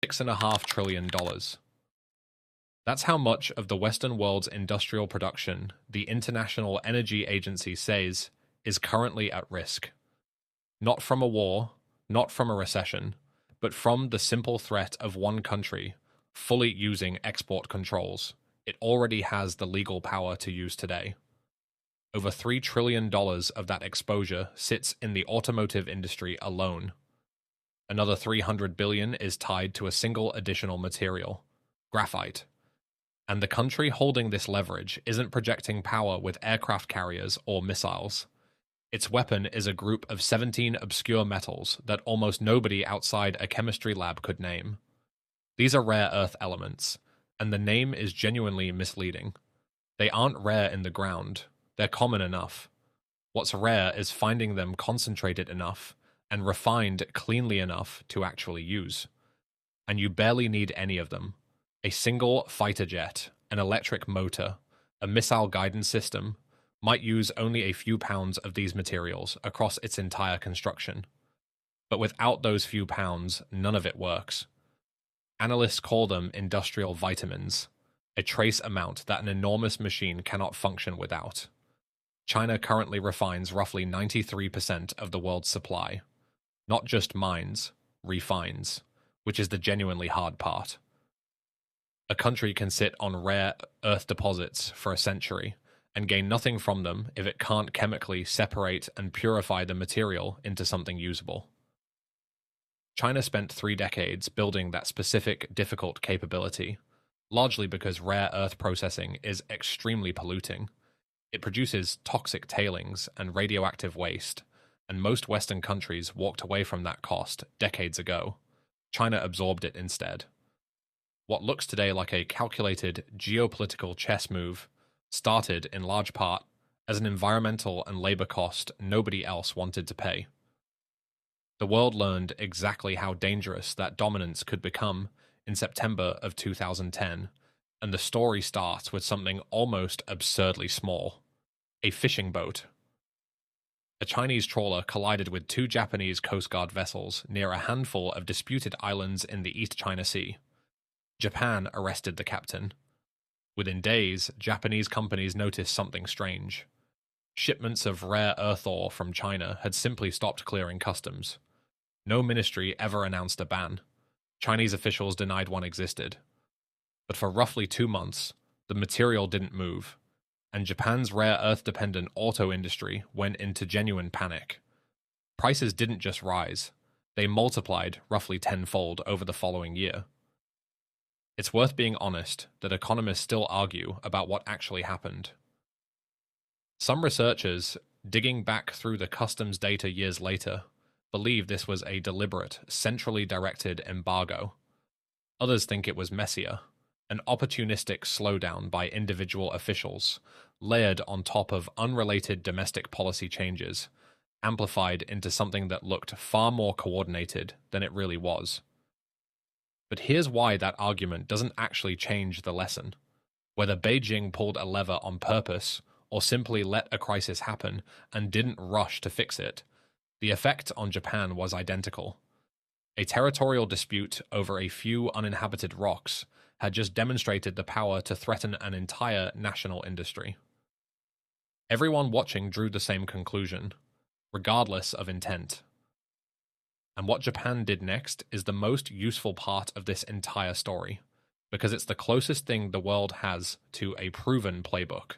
$6.5 trillion. That's how much of the Western world's industrial production the International Energy Agency says is currently at risk. Not from a war, not from a recession, but from the simple threat of one country fully using export controls it already has the legal power to use today. Over $3 trillion of that exposure sits in the automotive industry alone. Another $300 billion is tied to a single additional material, graphite. And the country holding this leverage isn't projecting power with aircraft carriers or missiles. Its weapon is a group of 17 obscure metals that almost nobody outside a chemistry lab could name. These are rare earth elements, and the name is genuinely misleading. They aren't rare in the ground, they're common enough. What's rare is finding them concentrated enough and refined cleanly enough to actually use. And you barely need any of them. A single fighter jet, an electric motor, a missile guidance system might use only a few pounds of these materials across its entire construction. But without those few pounds, none of it works. Analysts call them industrial vitamins, a trace amount that an enormous machine cannot function without. China currently refines roughly 93% of the world's supply. Not just mines, refines, which is the genuinely hard part. A country can sit on rare earth deposits for a century and gain nothing from them if it can't chemically separate and purify the material into something usable. China spent 3 decades building that specific, difficult capability, largely because rare earth processing is extremely polluting. It produces toxic tailings and radioactive waste, and most Western countries walked away from that cost decades ago. China absorbed it instead. What looks today like a calculated geopolitical chess move started in large part as an environmental and labor cost nobody else wanted to pay. The world learned exactly how dangerous that dominance could become in September of 2010, and the story starts with something almost absurdly small: a fishing boat. A Chinese trawler collided with 2 Japanese Coast Guard vessels near a handful of disputed islands in the East China Sea. Japan arrested the captain. Within days, Japanese companies noticed something strange. Shipments of rare earth ore from China had simply stopped clearing customs. No ministry ever announced a ban. Chinese officials denied one existed. But for roughly 2 months, the material didn't move, and Japan's rare earth-dependent auto industry went into genuine panic. Prices didn't just rise, they multiplied roughly tenfold over the following year. It's worth being honest that economists still argue about what actually happened. Some researchers, digging back through the customs data years later, believe this was a deliberate, centrally directed embargo. Others think it was messier, an opportunistic slowdown by individual officials, layered on top of unrelated domestic policy changes, amplified into something that looked far more coordinated than it really was. But here's why that argument doesn't actually change the lesson. Whether Beijing pulled a lever on purpose or simply let a crisis happen and didn't rush to fix it, the effect on Japan was identical. A territorial dispute over a few uninhabited rocks had just demonstrated the power to threaten an entire national industry. Everyone watching drew the same conclusion, regardless of intent. And what Japan did next is the most useful part of this entire story, because it's the closest thing the world has to a proven playbook.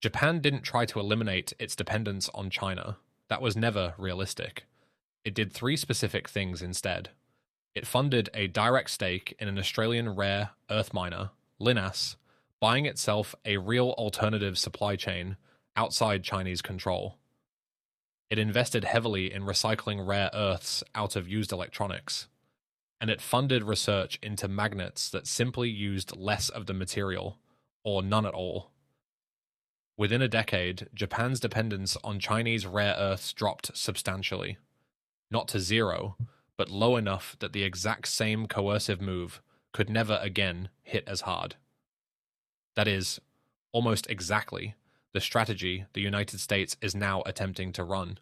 Japan didn't try to eliminate its dependence on China. That was never realistic. It did 3 specific things instead. It funded a direct stake in an Australian rare earth miner, Lynas, buying itself a real alternative supply chain outside Chinese control. It invested heavily in recycling rare earths out of used electronics, and it funded research into magnets that simply used less of the material, or none at all. Within a decade, Japan's dependence on Chinese rare earths dropped substantially. Not to zero, but low enough that the exact same coercive move could never again hit as hard. That is, almost exactly the strategy the United States is now attempting to run.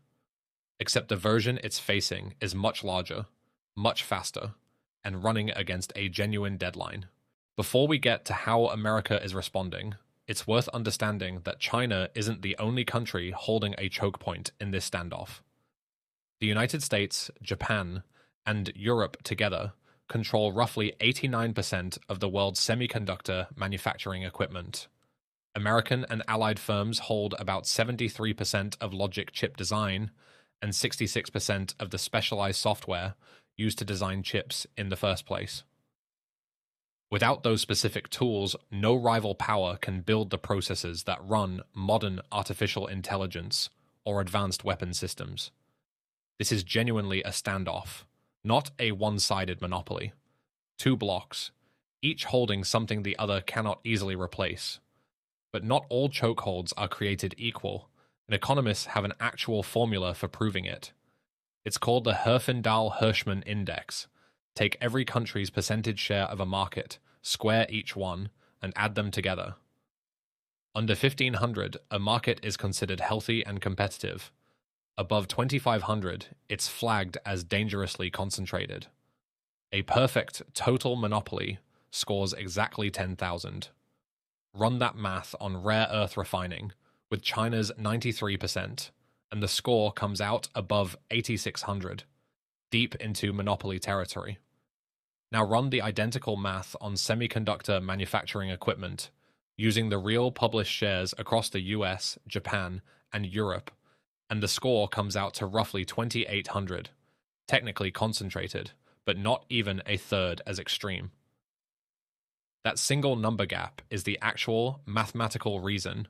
Except the version it's facing is much larger, much faster, and running against a genuine deadline. Before we get to how America is responding, it's worth understanding that China isn't the only country holding a choke point in this standoff. The United States, Japan, and Europe together control roughly 89% of the world's semiconductor manufacturing equipment. American and allied firms hold about 73% of logic chip design and 66% of the specialized software used to design chips in the first place. Without those specific tools, no rival power can build the processes that run modern artificial intelligence or advanced weapon systems. This is genuinely a standoff, not a one-sided monopoly. Two blocks, each holding something the other cannot easily replace. But not all chokeholds are created equal, and economists have an actual formula for proving it. It's called the Herfindahl-Hirschman Index. Take every country's percentage share of a market, square each one, and add them together. Under 1500, a market is considered healthy and competitive. Above 2500, it's flagged as dangerously concentrated. A perfect total monopoly scores exactly 10,000. Run that math on rare earth refining, with China's 93%, and the score comes out above 8600, deep into monopoly territory. Now run the identical math on semiconductor manufacturing equipment, using the real published shares across the US, Japan, and Europe, and the score comes out to roughly 2800, technically concentrated, but not even a third as extreme. That single number gap is the actual mathematical reason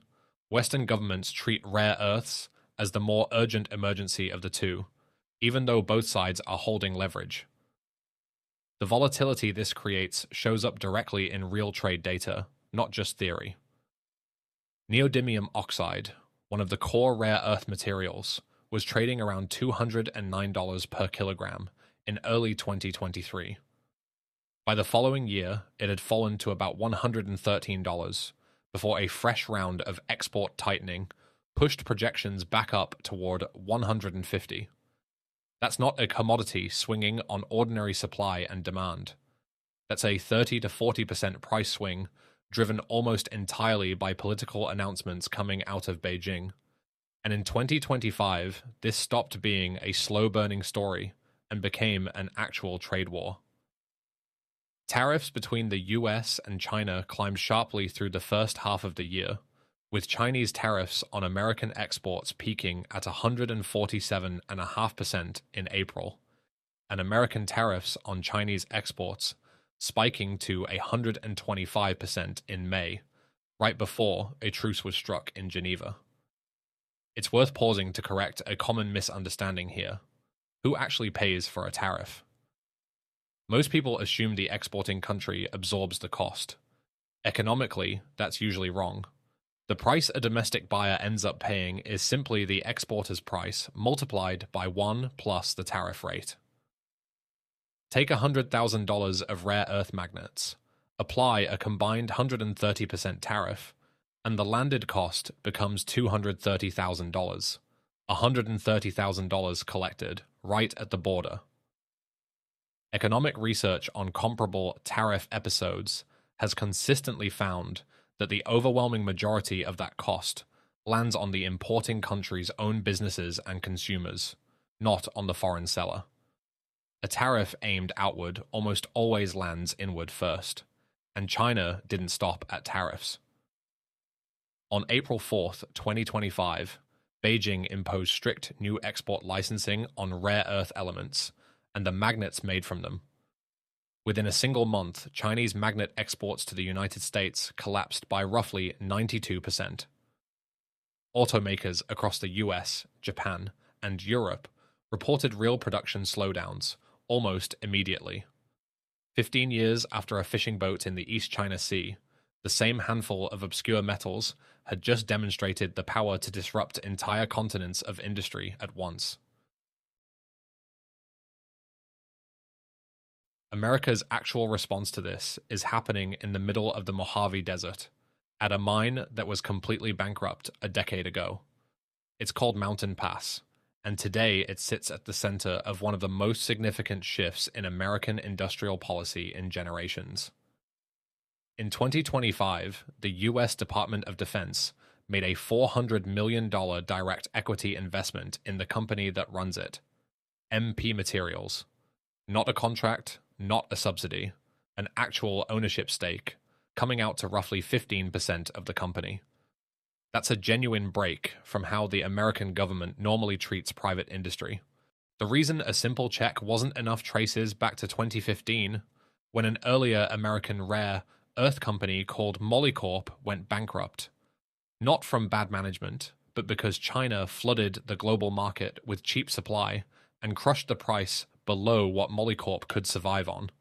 Western governments treat rare earths as the more urgent emergency of the two, even though both sides are holding leverage. The volatility this creates shows up directly in real trade data, not just theory. Neodymium oxide, one of the core rare earth materials, was trading around $209 per kilogram in early 2023. By the following year, it had fallen to about $113, before a fresh round of export tightening pushed projections back up toward $150. That's not a commodity swinging on ordinary supply and demand. That's a 30 to 40% price swing driven almost entirely by political announcements coming out of Beijing. And in 2025, this stopped being a slow-burning story and became an actual trade war. Tariffs between the US and China climbed sharply through the first half of the year, with Chinese tariffs on American exports peaking at 147.5% in April, and American tariffs on Chinese exports spiking to 125% in May, right before a truce was struck in Geneva. It's worth pausing to correct a common misunderstanding here. Who actually pays for a tariff? Most people assume the exporting country absorbs the cost. Economically, that's usually wrong. The price a domestic buyer ends up paying is simply the exporter's price multiplied by 1 plus the tariff rate. Take $100,000 of rare earth magnets, apply a combined 130% tariff, and the landed cost becomes $230,000, $130,000 collected right at the border. Economic research on comparable tariff episodes has consistently found that the overwhelming majority of that cost lands on the importing country's own businesses and consumers, not on the foreign seller. A tariff aimed outward almost always lands inward first, and China didn't stop at tariffs. On April 4th, 2025, Beijing imposed strict new export licensing on rare earth elements and the magnets made from them. Within a single month, Chinese magnet exports to the United States collapsed by roughly 92%. Automakers across the US, Japan, and Europe reported real production slowdowns almost immediately. 15 years after a fishing boat in the East China Sea, the same handful of obscure metals had just demonstrated the power to disrupt entire continents of industry at once. America's actual response to this is happening in the middle of the Mojave Desert, at a mine that was completely bankrupt a decade ago. It's called Mountain Pass, and today it sits at the center of one of the most significant shifts in American industrial policy in generations. In 2025, the U.S. Department of Defense made a $400 million direct equity investment in the company that runs it, MP Materials. Not a contract, not a subsidy, an actual ownership stake, coming out to roughly 15% of the company. That's a genuine break from how the American government normally treats private industry. The reason a simple check wasn't enough traces back to 2015, when an earlier American rare earth company called Molycorp went bankrupt. Not from bad management, but because China flooded the global market with cheap supply and crushed the price below what Molycorp could survive on.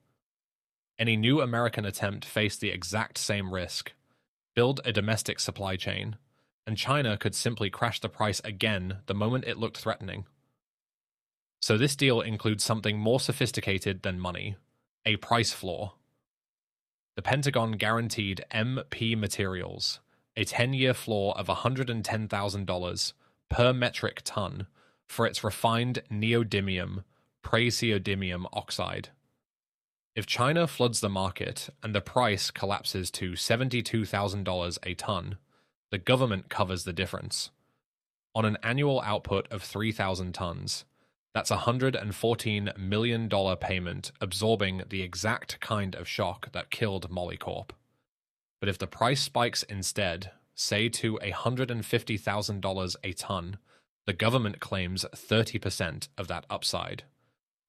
Any new American attempt faced the exact same risk: build a domestic supply chain, and China could simply crash the price again the moment it looked threatening. So this deal includes something more sophisticated than money: a price floor. The Pentagon guaranteed MP Materials a 10-year floor of $110,000 per metric ton for its refined neodymium praseodymium oxide. If China floods the market and the price collapses to $72,000 a ton, the government covers the difference. On an annual output of 3,000 tons, that's a $114 million payment, absorbing the exact kind of shock that killed Molycorp. But if the price spikes instead, say to $150,000 a ton, the government claims 30% of that upside,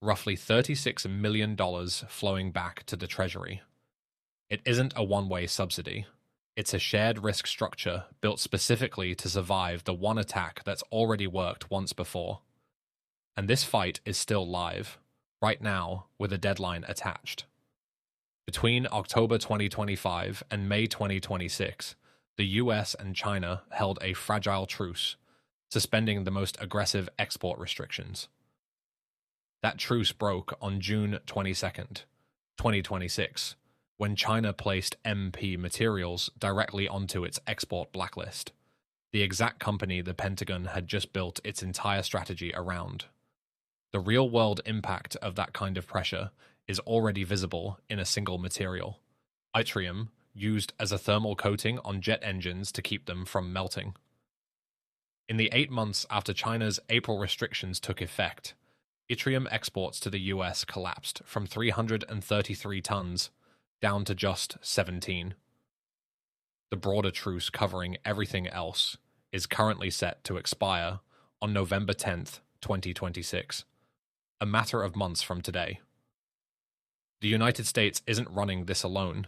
roughly $36 million flowing back to the Treasury. It isn't a one-way subsidy. It's a shared risk structure built specifically to survive the one attack that's already worked once before. And this fight is still live, right now, with a deadline attached. Between October 2025 and May 2026, the US and China held a fragile truce, suspending the most aggressive export restrictions. That truce broke on June 22nd, 2026, when China placed MP Materials directly onto its export blacklist, the exact company the Pentagon had just built its entire strategy around. The real-world impact of that kind of pressure is already visible in a single material: yttrium, used as a thermal coating on jet engines to keep them from melting. In the 8 months after China's April restrictions took effect, yttrium exports to the US collapsed from 333 tons down to just 17. The broader truce covering everything else is currently set to expire on November 10th, 2026, a matter of months from today. The United States isn't running this alone,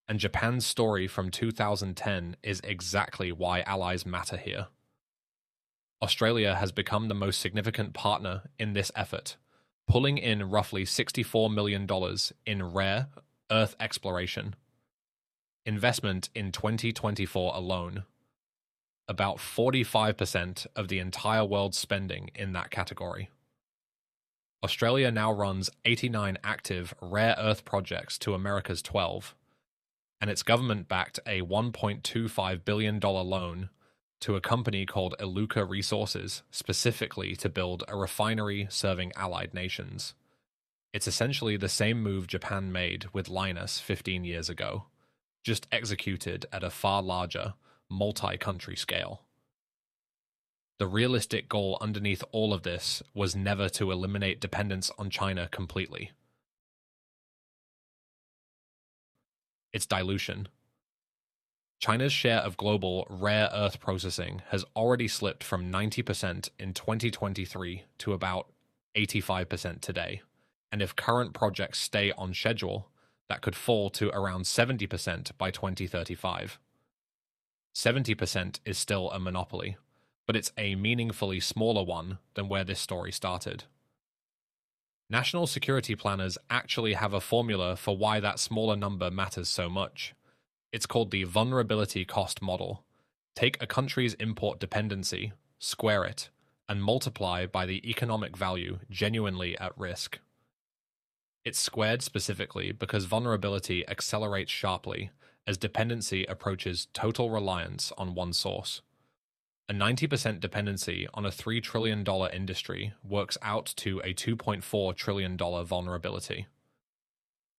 and Japan's story from 2010 is exactly why allies matter here. Australia has become the most significant partner in this effort, pulling in roughly $64 million in rare earth exploration. Investment in 2024 alone, about 45% of the entire world's spending in that category. Australia now runs 89 active rare earth projects to America's 12, and its government backed a $1.25 billion loan to a company called Iluka Resources specifically to build a refinery serving allied nations. It's essentially the same move Japan made with Linus 15 years ago, just executed at a far larger, multi-country scale. The realistic goal underneath all of this was never to eliminate dependence on China completely. It's dilution. China's share of global rare earth processing has already slipped from 90% in 2023 to about 85% today, and if current projects stay on schedule, that could fall to around 70% by 2035. 70% is still a monopoly, but it's a meaningfully smaller one than where this story started. National security planners actually have a formula for why that smaller number matters so much. It's called the vulnerability cost model. Take a country's import dependency, square it, and multiply by the economic value genuinely at risk. It's squared specifically because vulnerability accelerates sharply as dependency approaches total reliance on one source. A 90% dependency on a $3 trillion industry works out to a $2.4 trillion vulnerability.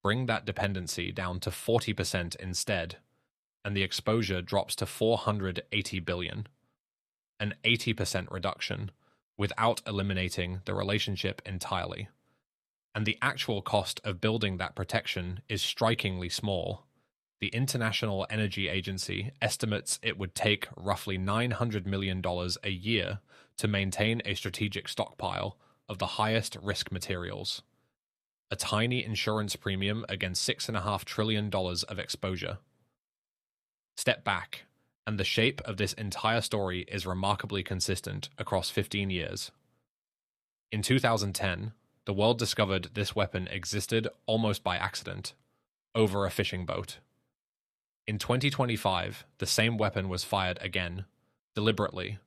Bring that dependency down to 40% instead, and the exposure drops to $480 billion. An 80% reduction without eliminating the relationship entirely. And the actual cost of building that protection is strikingly small. The International Energy Agency estimates it would take roughly $900 million a year to maintain a strategic stockpile of the highest risk materials. A tiny insurance premium against $6.5 trillion of exposure. Step back, and the shape of this entire story is remarkably consistent across 15 years. In 2010, the world discovered this weapon existed almost by accident, over a fishing boat. In 2025, the same weapon was fired again, deliberately,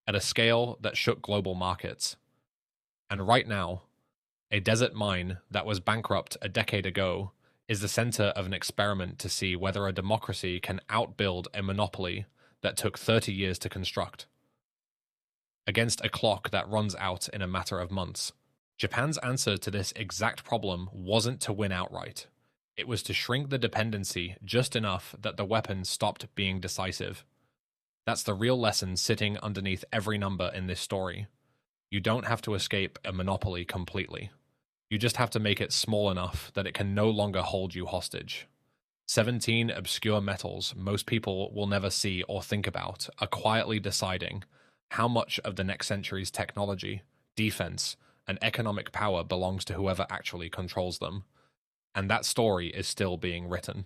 at a scale that shook global markets. And right now, a desert mine that was bankrupt a decade ago is the center of an experiment to see whether a democracy can outbuild a monopoly that took 30 years to construct. Against a clock that runs out in a matter of months, Japan's answer to this exact problem wasn't to win outright. It was to shrink the dependency just enough that the weapon stopped being decisive. That's the real lesson sitting underneath every number in this story. You don't have to escape a monopoly completely. You just have to make it small enough that it can no longer hold you hostage. 17 obscure metals most people will never see or think about are quietly deciding how much of the next century's technology, defense, and economic power belongs to whoever actually controls them. And that story is still being written.